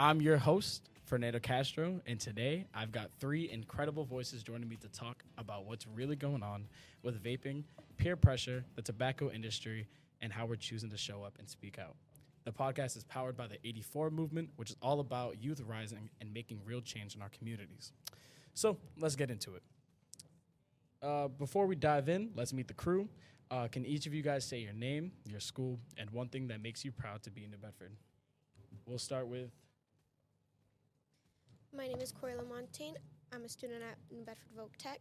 I'm your host, Fernando Castro, and today I've got three incredible voices joining me to talk about what's really going on with vaping, peer pressure, the tobacco industry, and how we're choosing to show up and speak out. The podcast is powered by the 84 movement, which is all about youth rising and making real change in our communities. So let's get into it. Before we dive in, let's meet the crew. Can each of you guys say your name, your school, and one thing that makes you proud to be in New Bedford? We'll start with... My name is Corey Lamontagne. I'm a student at New Bedford Voc Tech,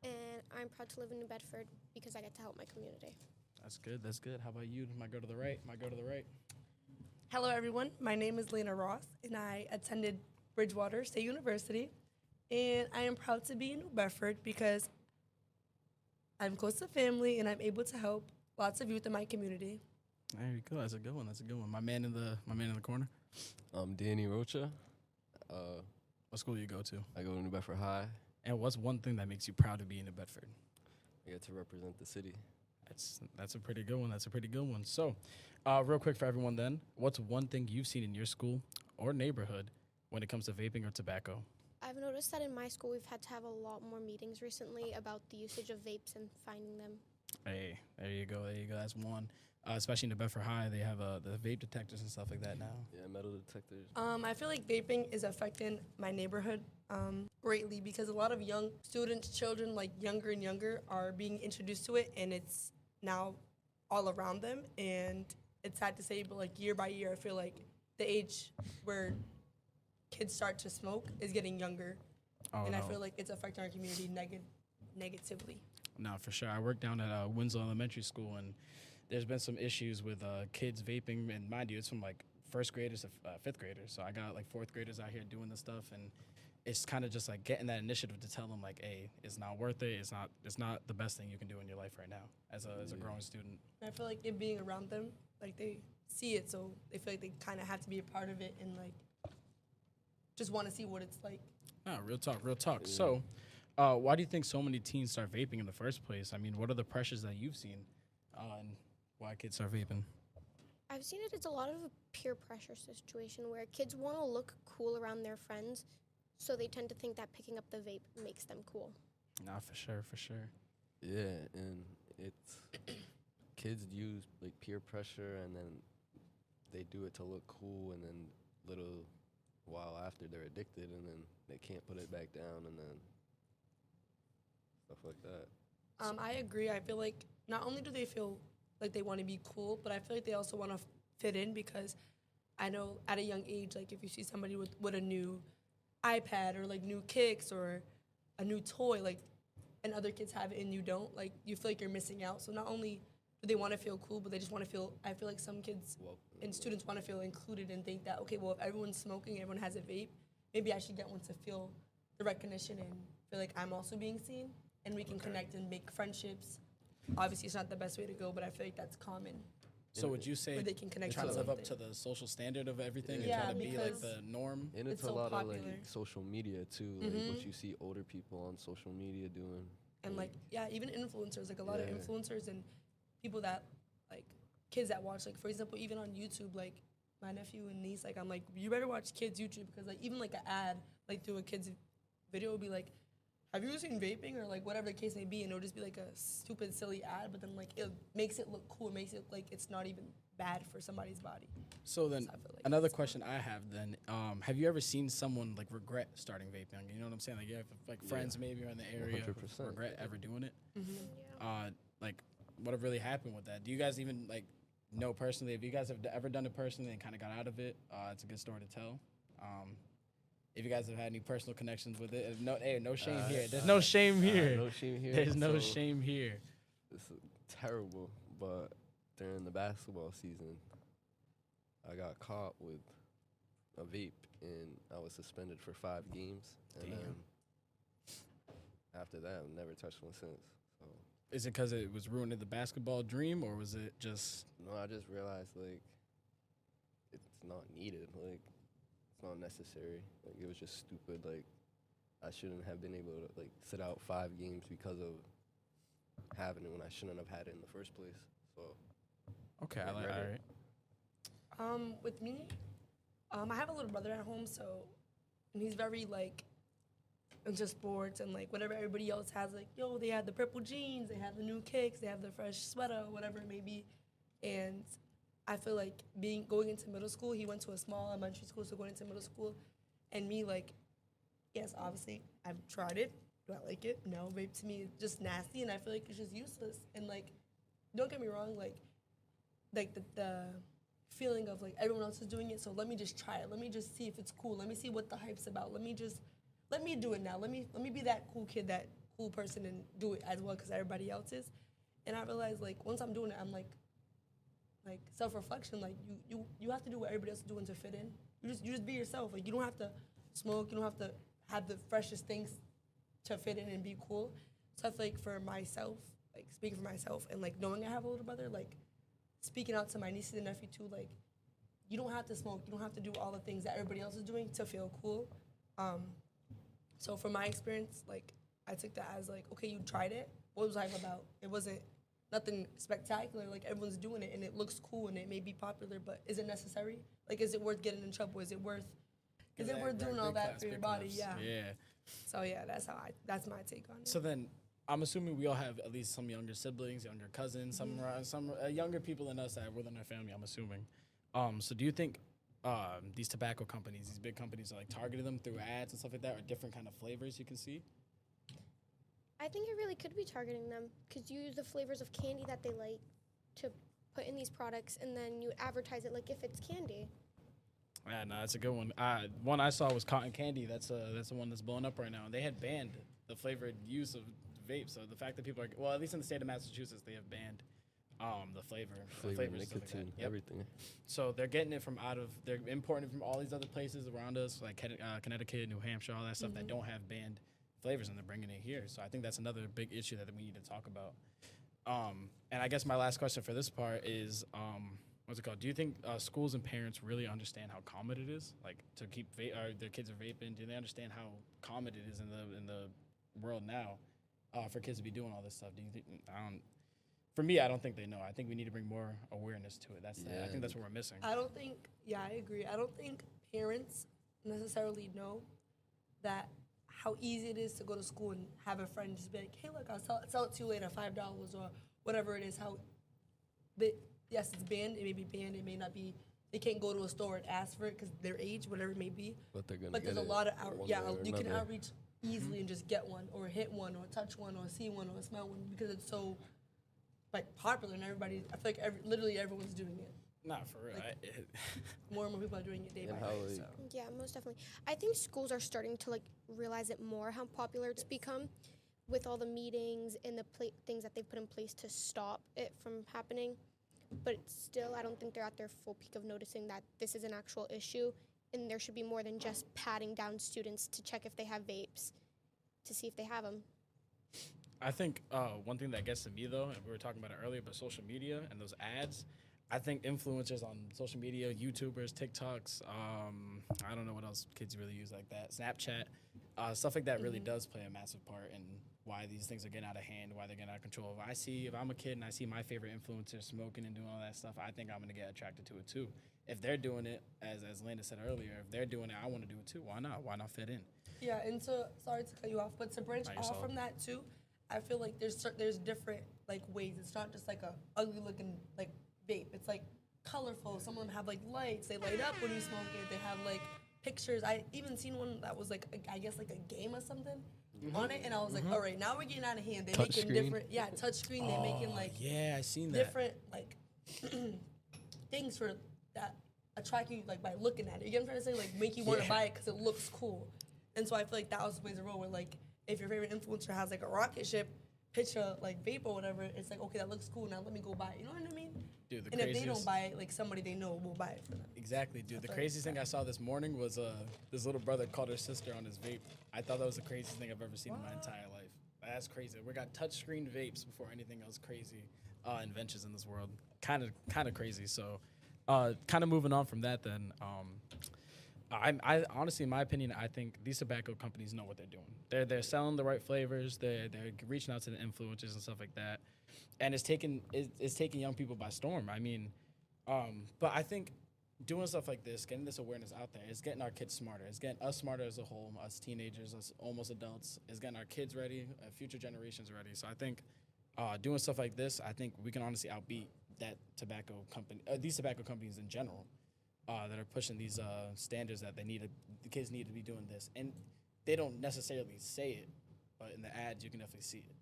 and I'm proud to live in New Bedford because I get to help my community. That's good. That's good. How about you? Might go to the right. Hello, everyone. My name is Lena Ross, and I attended Bridgewater State University. And I am proud to be in New Bedford because I'm close to family, and I'm able to help lots of youth in my community. There you go. That's a good one. My man in the corner. I'm Danny Rocha. What school do you go to? I go to New Bedford High. And what's one thing that makes you proud to be in New Bedford? I get to represent the city. That's a pretty good one. So, real quick for everyone then, what's one thing you've seen in your school or neighborhood when it comes to vaping or tobacco? I've noticed that in my school we've had to have a lot more meetings recently about the usage of vapes and finding them. Hey, there you go. That's one. Especially in New Bedford High, they have the vape detectors and stuff like that now. Yeah, metal detectors. I feel like vaping is affecting my neighborhood greatly because a lot of young students, children, like younger and younger, are being introduced to it, and it's now all around them. And it's sad to say, but like year by year, I feel like the age where kids start to smoke is getting younger, and I feel like it's affecting our community negatively. No, for sure. I work down at Winslow Elementary School, and there's been some issues with kids vaping, and mind you, it's from like first graders to fifth graders. So I got like fourth graders out here doing this stuff, and it's kind of just like getting that initiative to tell them like, hey, it's not worth it. It's not the best thing you can do in your life right now as a growing student. And I feel like it being around them, like they see it, so they feel like they kind of have to be a part of it and like just want to see what it's like. No, real talk. Yeah. So, why do you think so many teens start vaping in the first place? I mean, what are the pressures that you've seen on why kids start vaping? I've seen it's a lot of a peer pressure situation where kids want to look cool around their friends, so they tend to think that picking up the vape makes them cool. Nah, for sure. Yeah, and it's kids use like peer pressure, and then they do it to look cool, and then little while after they're addicted, and then they can't put it back down, and then stuff like that. I agree. I feel like not only do they feel like they want to be cool, but I feel like they also want to fit in because I know at a young age, like if you see somebody with a new iPad or like new kicks or a new toy, like, and other kids have it and you don't, like you feel like you're missing out. So not only do they want to feel cool, but they just want to feel, I feel like some kids and students want to feel included and think that, okay, well, if everyone's smoking, everyone has a vape, maybe I should get one to feel the recognition and feel like I'm also being seen, and we can connect and make friendships. Obviously, it's not the best way to go, but I feel like that's common. So would you say Where they can connect try to to live up something. to the social standard of everything and Yeah, try to be like because the norm? And it's It's a so lot popular. of like social media too, like what you see older people on social media doing. And like, yeah, even influencers, like a lot of Yeah. influencers and people that, like, kids that watch, like, for example, even on YouTube, like, my nephew and niece, like, I'm like, you better watch kids' YouTube because, like, even, like, an ad, like, through a kid's video will be like, have you seen vaping or, like, whatever the case may be, and it'll just be, like, a stupid, silly ad, but then, like, it makes it look cool. It makes it, like, it's not even bad for somebody's body. So then, So I feel like another it's question I have then, have you ever seen someone like regret starting vaping? You know what I'm saying? Like you have like friends maybe or in the area 100%. regret ever doing it. Yeah. Like what have really happened with that? Do you guys even like know personally? If you guys have ever done it personally and kind of got out of it, it's a good story to tell. If you guys have had any personal connections with it, no shame here. There's no shame here. No shame here. There's no So shame here. It's terrible, but during the basketball season, I got caught with a vape, and I was suspended for 5 games. And Damn. then after that, I've never touched one since. So Is it because it was ruining the basketball dream, or was it just? no, I just realized like it's not needed. Like it's not necessary. Like it was just stupid. Like I shouldn't have been able to like sit out 5 games because of having it when I shouldn't have had it in the first place. So Okay, I all regret it. right. With me, I have a little brother at home, so and he's very like into sports and like whatever everybody else has. Like, yo, they have the purple jeans, they have the new kicks, they have the fresh sweater, whatever it may be. And I feel like going into middle school, he went to a small elementary school, so going into middle school, and me like, yes, obviously I've tried it. Do I like it? No, vape to me is just nasty, and I feel like it's just useless. And like, don't get me wrong, like the feeling of like everyone else is doing it, so let me just try it. Let me just see if it's cool. Let me see what the hype's about. Let me do it now. Let me be that cool kid, that cool person, and do it as well because everybody else is. And I realized like once I'm doing it, I'm like self-reflection. Like you have to do what everybody else is doing to fit in. You just be yourself. Like you don't have to smoke. You don't have to have the freshest things to fit in and be cool. So I feel like for myself, like speaking for myself, and like knowing I have a older brother, like speaking out to my nieces and nephew too, like you don't have to smoke. You don't have to do all the things that everybody else is doing to feel cool. So from my experience, like I took that as like, okay, you tried it. What was life about? It wasn't nothing spectacular. Like everyone's doing it and it looks cool and it may be popular, but is it necessary? Like, is it worth getting in trouble? Is it worth doing all that for your body? Yeah. Yeah. So yeah, that's my take on it. So then, I'm assuming we all have at least some younger siblings, younger cousins, some younger people than us that are within our family. I'm assuming. So do you think these tobacco companies, these big companies, are like targeting them through ads and stuff like that, or different kind of flavors you can see? I think it really could be targeting them because you use the flavors of candy that they like to put in these products, and then you advertise it like if it's candy. Yeah, no, that's a good one. One I saw was cotton candy. That's the one that's blowing up right now. And they had banned the flavored use of vape. So the fact that people are, well, at least in the state of Massachusetts, they have banned the flavor, Flavor, and stuff like that. nicotine, Yep. everything. So they're getting it they're importing it from all these other places around us, like Connecticut, New Hampshire, all that stuff that don't have banned flavors, and they're bringing it here. So I think that's another big issue that we need to talk about. And I guess my last question for this part is, what's it called? Do you think schools and parents really understand how common it is, like to keep their kids are vaping? Do they understand how common it is in the world now for kids to be doing all this stuff? Do you think? For me, I don't think they know. I think we need to bring more awareness to it. I think that's what we're missing. I agree. I don't think parents necessarily know that how easy it is to go to school and have a friend just be like, hey, look, I'll sell it to you later, $5 or whatever it is. Yes, it's banned. It may be banned. It may not be. They can't go to a store and ask for it because their age, whatever it may be. But they're gonna. But there's a lot of you can another. outreach easily and just get one or hit one or touch one or see one or smell one because it's so like popular and everybody. I feel like literally everyone's doing it. Not for real. More and more people are doing it day by day. So. Yeah, most definitely. I think schools are starting to like realize it more how popular it's become with all the meetings and the things that they've put in place to stop it from happening. But still, I don't think they're at their full peak of noticing that this is an actual issue, and there should be more than just patting down students to check if they have vapes, to see if they have them. I think one thing that gets to me, though, and we were talking about it earlier, but social media and those ads, I think influencers on social media, YouTubers, TikToks, I don't know what else kids really use like that, Snapchat, stuff like that really does play a massive part in why these things are getting out of hand, why they're getting out of control. If I'm a kid and I see my favorite influencer smoking and doing all that stuff, I think I'm going to get attracted to it too. If they're doing it, as Linda said earlier, if they're doing it, I want to do it too. Why not? Why not fit in? Yeah, and sorry to cut you off, but to branch off from that too, I feel like there's different like ways. It's not just like a ugly looking like vape. It's like colorful. Some of them have like lights. They light up when you smoke it. They have like pictures. I even seen one that was like I guess like a game or something on it, and I was like, all right, now we're getting out of hand. They're making different, touch screen. They're making like I seen that different like things for that attract you like by looking at it. You get what I'm trying to say? Like make you want to buy it because it looks cool. And so I feel like that was plays a role where like if your favorite influencer has like a rocket ship picture like vape or whatever, it's like okay, that looks cool. Now let me go buy it. You know what I mean? Dude, and if they don't buy it, like somebody they know will buy it for them. Exactly, dude. The craziest thing I saw this morning was this little brother called her sister on his vape. I thought that was the craziest thing I've ever seen in my entire life. That's crazy. We got touchscreen vapes before anything else crazy inventions in this world. Kind of crazy. So, kind of moving on from that, then. I honestly, in my opinion, I think these tobacco companies know what they're doing. They're selling the right flavors. They're reaching out to the influencers and stuff like that, and it's taking young people by storm. I mean, but I think doing stuff like this, getting this awareness out there, is getting our kids smarter. It's getting us smarter as a whole, us teenagers, us almost adults. It's getting our kids ready, future generations ready. So I think doing stuff like this, I think we can honestly outbeat that tobacco company, these tobacco companies in general, that are pushing these standards that the kids need to be doing this. And they don't necessarily say it, but in the ads, you can definitely see it.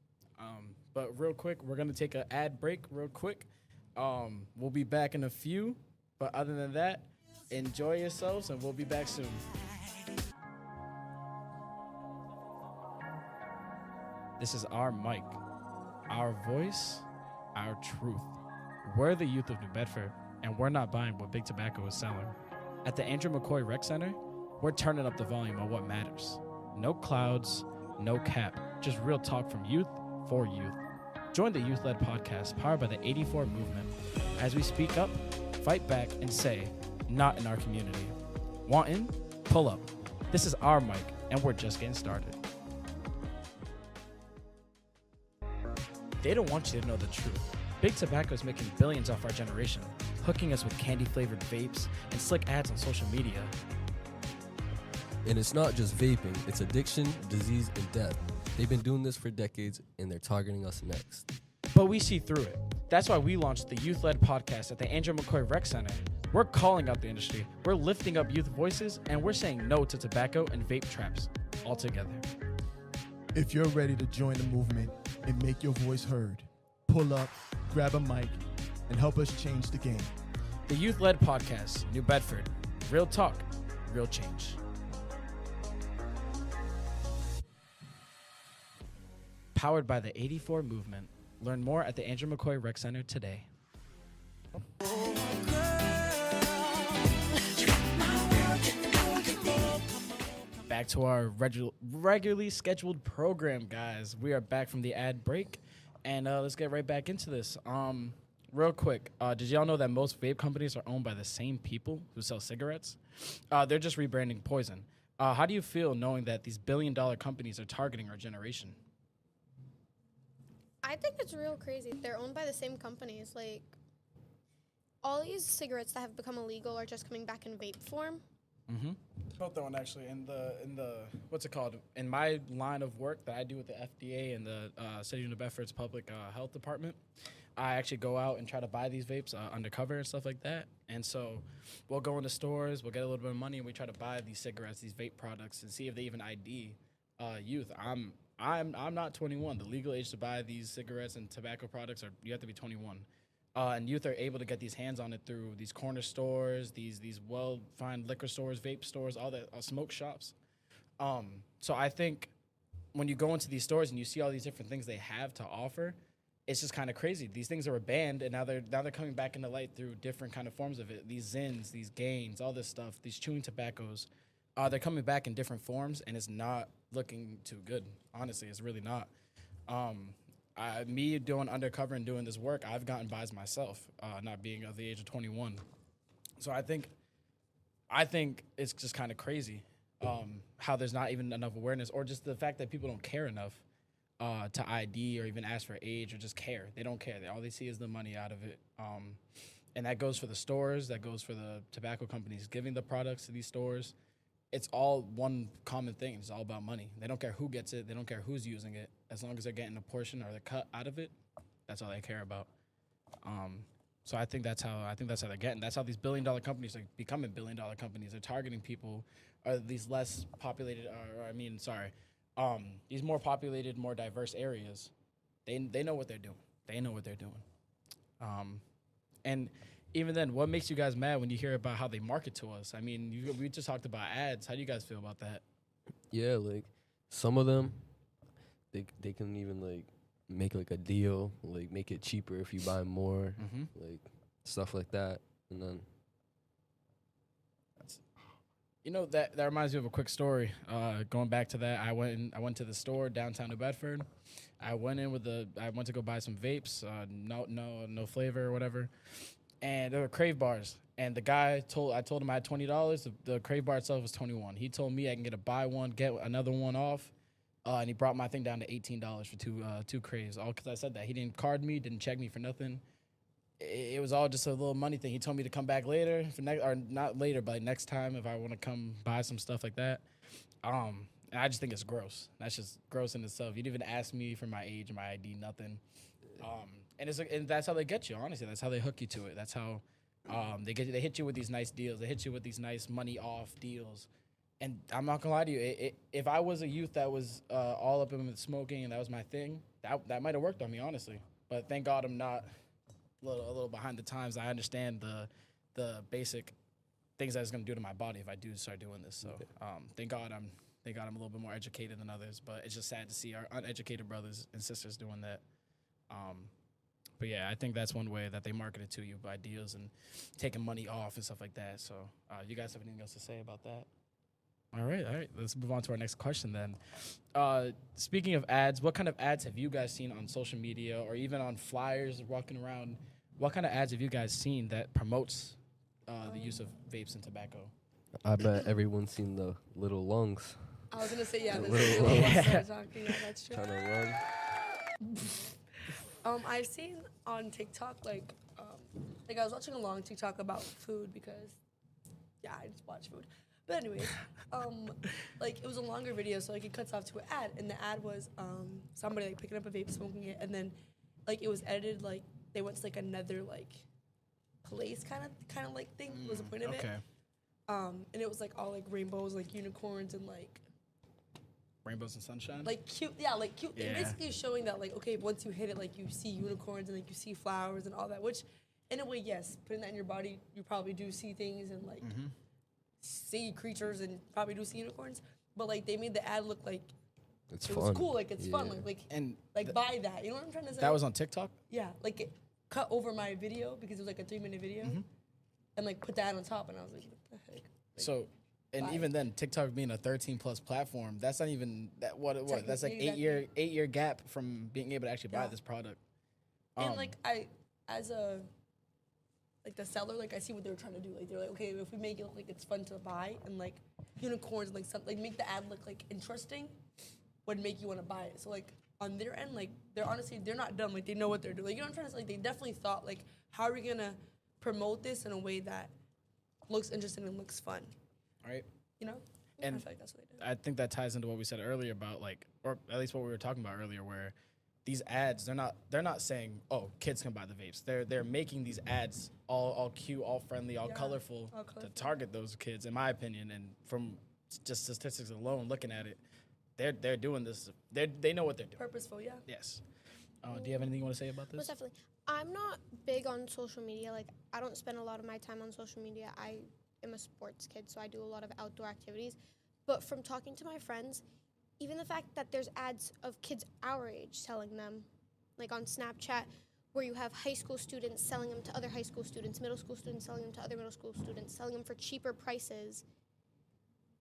But real quick, we're going to take an ad break real quick. We'll be back in a few. But other than that, enjoy yourselves, and we'll be back soon. This is our mic, our voice, our truth. We're the youth of New Bedford, and we're not buying what Big Tobacco is selling. At the Andrew McCoy Rec Center, we're turning up the volume on what matters. No clouds, no cap, just real talk from youth for youth. Join the youth-led podcast powered by the 84 Movement as we speak up, fight back, and say, not in our community. Want in? Pull up. This is our mic, and we're just getting started. They don't want you to know the truth. Big Tobacco is making billions off our generation, hooking us with candy-flavored vapes and slick ads on social media. And it's not just vaping, it's addiction, disease, and death. They've been doing this for decades, and they're targeting us next. But we see through it. That's why we launched the youth-led podcast at the Andrew McCoy Rec Center. We're calling out the industry, we're lifting up youth voices, and we're saying no to tobacco and vape traps altogether. If you're ready to join the movement and make your voice heard, pull up, grab a mic, and help us change the game. The youth-led podcast, New Bedford. Real talk, real change. Powered by the 84 Movement. Learn more at the Andrew McCoy Rec Center today. Back to our regularly scheduled program, guys. We are back from the ad break, and let's get right back into this. Real quick, did y'all know that most vape companies are owned by the same people who sell cigarettes? They're just rebranding Poison. How do you feel knowing that these billion-dollar companies are targeting our generation? I think it's real crazy. They're owned by the same companies. Like, all these cigarettes that have become illegal are just coming back in vape form. Mm-hmm. Both that one actually. In the what's it called? In my line of work that I do with the FDA and the City of New Bedford's public health department, I actually go out and try to buy these vapes undercover and stuff like that. And so we'll go into stores, we'll get a little bit of money, and we try to buy these cigarettes, these vape products, and see if they even ID youth. I'm not 21. The legal age to buy these cigarettes and tobacco products you have to be 21. And youth are able to get these hands on it through these corner stores, these well-defined liquor stores, vape stores, all that smoke shops. So I think when you go into these stores and you see all these different things they have to offer, it's just kind of crazy. These things are banned, and now they're coming back into light through different kind of forms of it. These Zins, these Gains, all this stuff, these chewing tobaccos, they're coming back in different forms, and it's not looking too good. Honestly, it's really not. Me doing undercover and doing this work, I've gotten buys myself, not being of the age of 21. So I think it's just kind of crazy how there's not even enough awareness, or just the fact that people don't care enough to ID or even ask for age or just care. They don't care. All they see is the money out of it. And that goes for the stores. That goes for the tobacco companies giving the products to these stores. It's all one common thing. It's all about money. They don't care who gets it. They don't care who's using it. As long as they're getting a portion or the cut out of it, that's all they care about. So I think that's how they're getting. That's how these billion-dollar companies are becoming billion-dollar companies. They're targeting people, or these less populated, these more populated, more diverse areas. They know what they're doing. They know what they're doing. And even then, what makes you guys mad when you hear about how they market to us? I mean, we just talked about ads. How do you guys feel about that? Yeah, like some of them, they can even like make like a deal, like make it cheaper if you buy more, like stuff like that. And then that reminds me of a quick story. Going back to that, I went to the store downtown New Bedford. I went to go buy some vapes, no flavor or whatever. And there were Crave bars, and the guy I told him I had $20. The Crave bar itself was $21. He told me I can get a buy one, get another one off, and he brought my thing down to $18 for two Craves. All because I said that. He didn't card me, didn't check me for nothing. it was all just a little money thing. He told me to come back later for next, or not later, but next time if I want to come buy some stuff like that. And I just think it's gross. That's just gross in itself. You didn't even ask me for my age, my ID, nothing. And that's how they get you. Honestly, that's how they hook you to it. That's how they get you. They hit you with these nice deals. They hit you with these nice money off deals. And I'm not gonna lie to you. If I was a youth that was all up in the smoking and that was my thing, that might have worked on me, honestly. But thank God I'm not a little behind the times. I understand the basic things that it's gonna do to my body if I do start doing this. So thank God I'm a little bit more educated than others. But it's just sad to see our uneducated brothers and sisters doing that. But yeah, I think that's one way that they market it to you by deals and taking money off and stuff like that. So you guys have anything else to say about that? All right. Let's move on to our next question then. Speaking of ads, what kind of ads have you guys seen on social media or even on flyers walking around? What kind of ads have you guys seen that promotes the use of vapes and tobacco? I bet everyone's seen the little lungs I was gonna say, yeah, The this is little what ones. I'm talking. Yeah, that's true. trying to run. I've seen on TikTok like I was watching a long TikTok about food because yeah, I just watch food. But anyways, like it was a longer video, so like it cuts off to an ad, and the ad was somebody like picking up a vape, smoking it, and then like it was edited like they went to like another like place kind of like thing was the point of it. And it was like all like rainbows, like unicorns, and like Rainbows and sunshine? like cute, like cute. Yeah. And basically showing that like okay, once you hit it, like you see unicorns and like you see flowers and all that. Which, in a way, yes, putting that in your body, you probably do see things and like see creatures and probably do see unicorns. But like they made the ad look like It's it fun. was cool, like it's fun, Yeah. And buy that. You know what I'm trying to say? that was on TikTok? yeah, like it cut over my video because it was like a 3-minute video, and like put that on top, and I was like, what the heck? Like, So, and Bye. even then, TikTok being a 13+ platform, that's not even that. What? That's like Technically, 8-year gap from being able to actually buy Yeah. this product. and like I, as a like the seller, like I see what they were trying to do. Like they're like, okay, if we make it look like it's fun to buy and like unicorns and like something, like make the ad look like interesting, would make you want to buy it. So like on their end, like they're not dumb. Like they know what they're doing. Like, you know what I'm trying to say? Like they definitely thought like, how are we gonna promote this in a way that looks interesting and looks fun? right? You know? And I feel like that's what they did. I think that ties into what we said earlier about like, or at least what we were talking about earlier, where these ads, they're not saying, oh, kids can buy the vapes. They're making these ads all cute, all friendly, all Yeah, colorful all to colorful. target those kids, in my opinion. And from just statistics alone, looking at it, they're doing this. They know what they're doing. Purposeful, yeah. Yes. Do you have anything you want to say about this? Most definitely. I'm not big on social media. Like, I don't spend a lot of my time on social media. I am a sports kid, so I do a lot of outdoor activities. But from talking to my friends, even the fact that there's ads of kids our age selling them, like on Snapchat, where you have high school students selling them to other high school students, middle school students selling them to other middle school students, selling them for cheaper prices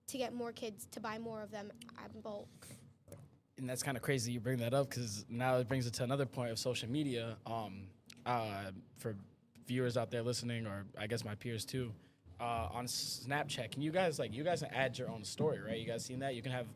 to get more kids to buy more of them in bulk. And that's kind of crazy you bring that up, because now it brings it to another point of social media. For viewers out there listening, or I guess my peers too, on Snapchat, can you guys can add your own story, right? You guys seen that? You can have